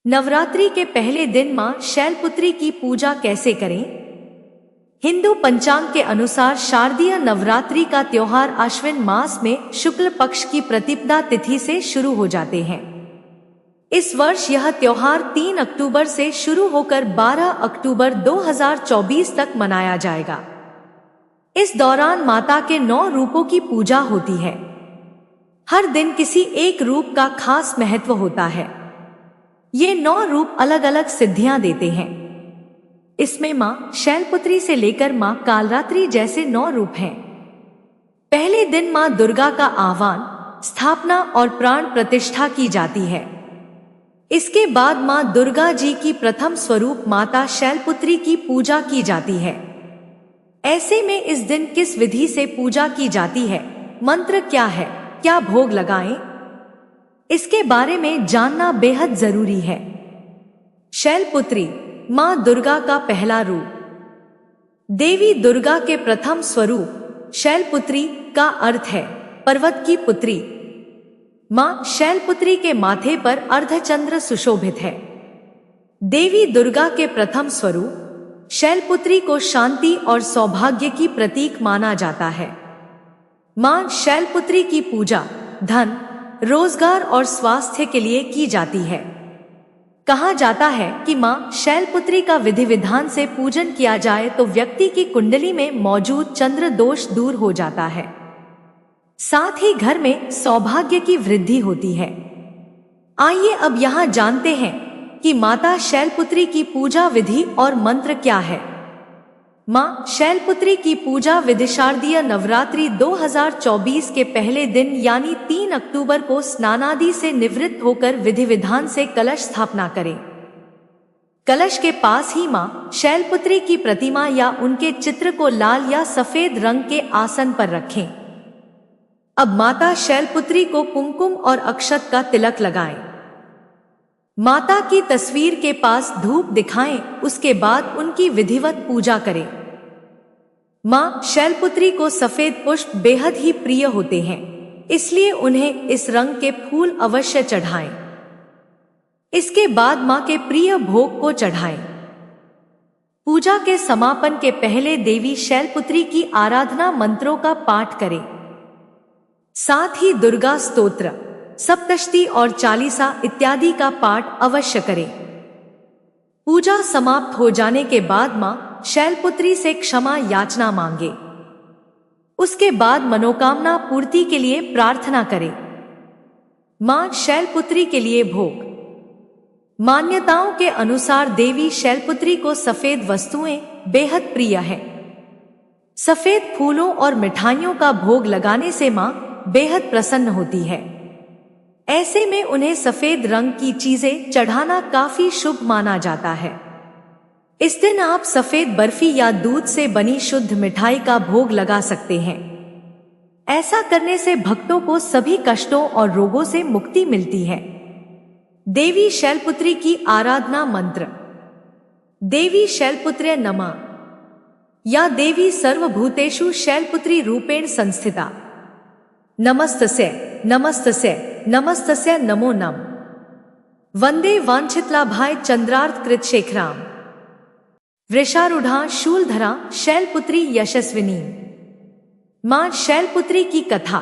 नवरात्रि के पहले दिन मां शैलपुत्री की पूजा कैसे करें? हिंदू पंचांग के अनुसार शारदीय नवरात्रि का त्योहार आश्विन मास में शुक्ल पक्ष की प्रतिपदा तिथि से शुरू हो जाते हैं। इस वर्ष यह त्योहार 3 अक्टूबर से शुरू होकर 12 अक्टूबर 2024 तक मनाया जाएगा। इस दौरान माता के 9 रूपों की पूजा होती है। हर दिन किसी एक रूप का खास महत्व होता है। ये 9 रूप अलग अलग सिद्धियां देते हैं। इसमें मां शैलपुत्री से लेकर मां कालरात्रि जैसे 9 रूप हैं। पहले दिन मां दुर्गा का आह्वान, स्थापना और प्राण प्रतिष्ठा की जाती है। इसके बाद मां दुर्गा जी की प्रथम स्वरूप माता शैलपुत्री की पूजा की जाती है। ऐसे में इस दिन किस विधि से पूजा की जाती है, मंत्र क्या है, क्या भोग लगाएं, इसके बारे में जानना बेहद जरूरी है। शैलपुत्री मां दुर्गा का पहला रूप। देवी दुर्गा के प्रथम स्वरूप शैलपुत्री का अर्थ है पर्वत की पुत्री। मां शैलपुत्री के माथे पर अर्धचंद्र सुशोभित है। देवी दुर्गा के प्रथम स्वरूप शैलपुत्री को शांति और सौभाग्य की प्रतीक माना जाता है। मां शैलपुत्री की पूजा धन, रोजगार और स्वास्थ्य के लिए की जाती है। कहा जाता है कि मां शैलपुत्री का विधि विधान से पूजन किया जाए तो व्यक्ति की कुंडली में मौजूद चंद्र दोष दूर हो जाता है। साथ ही घर में सौभाग्य की वृद्धि होती है। आइए अब यहाँ जानते हैं कि माता शैलपुत्री की पूजा विधि और मंत्र क्या है। मां शैलपुत्री की पूजा विधि शारदीय नवरात्रि 2024 के पहले दिन यानी 3 अक्टूबर को स्नानादि से निवृत्त होकर विधि विधान से कलश स्थापना करें। कलश के पास ही मां शैलपुत्री की प्रतिमा या उनके चित्र को लाल या सफेद रंग के आसन पर रखें। अब माता शैलपुत्री को कुमकुम और अक्षत का तिलक लगाएं। माता की तस्वीर के पास धूप दिखाएं, उसके बाद उनकी विधिवत पूजा करें। मां शैलपुत्री को सफेद पुष्प बेहद ही प्रिय होते हैं, इसलिए उन्हें इस रंग के फूल अवश्य चढ़ाएं। इसके बाद मां के प्रिय भोग को चढ़ाएं। पूजा के समापन के पहले देवी शैलपुत्री की आराधना मंत्रों का पाठ करें। साथ ही दुर्गा स्तोत्र, सप्तशती और चालीसा इत्यादि का पाठ अवश्य करें। पूजा समाप्त हो जाने के बाद मां शैलपुत्री से क्षमा याचना मांगे। उसके बाद मनोकामना पूर्ति के लिए प्रार्थना करें। मां शैलपुत्री के लिए भोग। मान्यताओं के अनुसार देवी शैलपुत्री को सफेद वस्तुएं बेहद प्रिय है। सफेद फूलों और मिठाइयों का भोग लगाने से मां बेहद प्रसन्न होती है। ऐसे में उन्हें सफेद रंग की चीजें चढ़ाना काफी शुभ माना जाता है। इस दिन आप सफेद बर्फी या दूध से बनी शुद्ध मिठाई का भोग लगा सकते हैं। ऐसा करने से भक्तों को सभी कष्टों और रोगों से मुक्ति मिलती है। देवी शैलपुत्री की आराधना मंत्र। देवी शैलपुत्र्य नमः या देवी सर्वभूतेषु शैलपुत्री रूपेण संस्थिता। नमस्तस्य नमस्तस्य नमस्तस्य नमो नमः। वंदे वांछितलाभाय चंद्रार्थ कृत शेखराम। वृषारूढ़ा शूलधरा शैलपुत्री यशस्विनी। मां शैलपुत्री की कथा।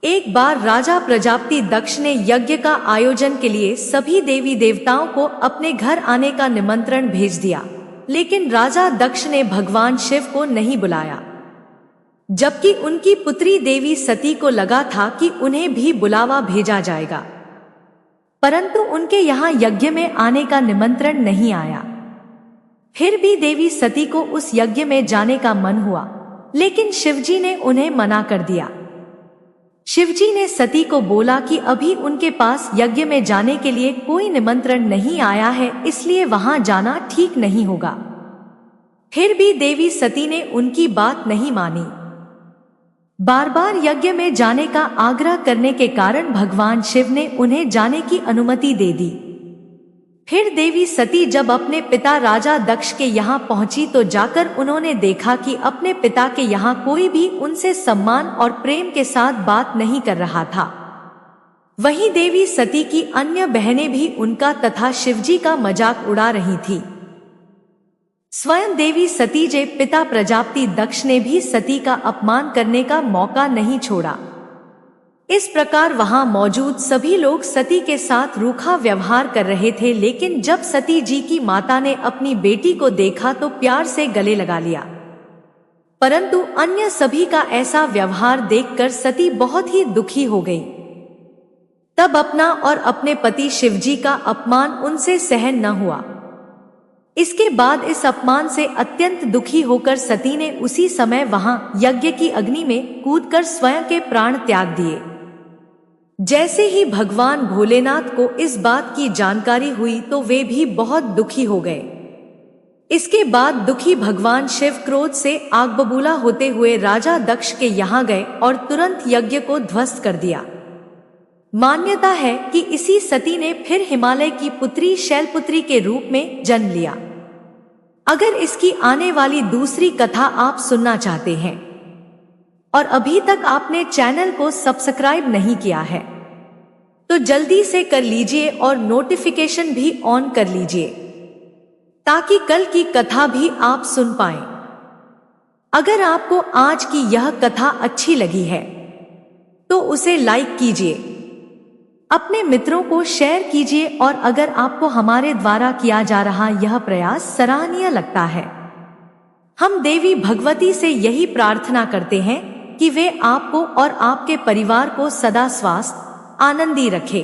एक बार राजा प्रजापति दक्ष ने यज्ञ का आयोजन के लिए सभी देवी देवताओं को अपने घर आने का निमंत्रण भेज दिया, लेकिन राजा दक्ष ने भगवान शिव को नहीं बुलाया, जबकि उनकी पुत्री देवी सती को लगा था कि उन्हें भी बुलावा भेजा जाएगा, परंतु उनके यहाँ यज्ञ में आने का निमंत्रण नहीं आया। फिर भी देवी सती को उस यज्ञ में जाने का मन हुआ, लेकिन शिवजी ने उन्हें मना कर दिया। शिवजी ने सती को बोला कि अभी उनके पास यज्ञ में जाने के लिए कोई निमंत्रण नहीं आया है, इसलिए वहां जाना ठीक नहीं होगा। फिर भी देवी सती ने उनकी बात नहीं मानी। बार बार यज्ञ में जाने का आग्रह करने के कारण भगवान शिव ने उन्हें जाने की अनुमति दे दी। फिर देवी सती जब अपने पिता राजा दक्ष के यहाँ पहुंची तो जाकर उन्होंने देखा कि अपने पिता के यहाँ कोई भी उनसे सम्मान और प्रेम के साथ बात नहीं कर रहा था। वहीं देवी सती की अन्य बहनें भी उनका तथा शिवजी का मजाक उड़ा रही थी। स्वयं देवी सती के पिता प्रजापति दक्ष ने भी सती का अपमान करने का मौका नहीं छोड़ा। इस प्रकार वहां मौजूद सभी लोग सती के साथ रूखा व्यवहार कर रहे थे, लेकिन जब सती जी की माता ने अपनी बेटी को देखा तो प्यार से गले लगा लिया। परंतु अन्य सभी का ऐसा व्यवहार देखकर सती बहुत ही दुखी हो गई। तब अपना और अपने पति शिवजी का अपमान उनसे सहन न हुआ। इसके बाद इस अपमान से अत्यंत दुखी होकर सती ने उसी समय वहां यज्ञ की अग्नि में कूदकर स्वयं के प्राण त्याग दिए। जैसे ही भगवान भोलेनाथ को इस बात की जानकारी हुई तो वे भी बहुत दुखी हो गए। इसके बाद दुखी भगवान शिव क्रोध से आग बबूला होते हुए राजा दक्ष के यहाँ गए और तुरंत यज्ञ को ध्वस्त कर दिया। मान्यता है कि इसी सती ने फिर हिमालय की पुत्री शैलपुत्री के रूप में जन्म लिया। अगर इसकी आने वाली दूसरी कथा आप सुनना चाहते हैं और अभी तक आपने चैनल को सब्सक्राइब नहीं किया है तो जल्दी से कर लीजिए और नोटिफिकेशन भी ऑन कर लीजिए ताकि कल की कथा भी आप सुन पाएं। अगर आपको आज की यह कथा अच्छी लगी है तो उसे लाइक कीजिए, अपने मित्रों को शेयर कीजिए और अगर आपको हमारे द्वारा किया जा रहा यह प्रयास सराहनीय लगता है, हम देवी भगवती से यही प्रार्थना करते हैं कि वे आपको और आपके परिवार को सदा स्वस्थ आनंदी रखे।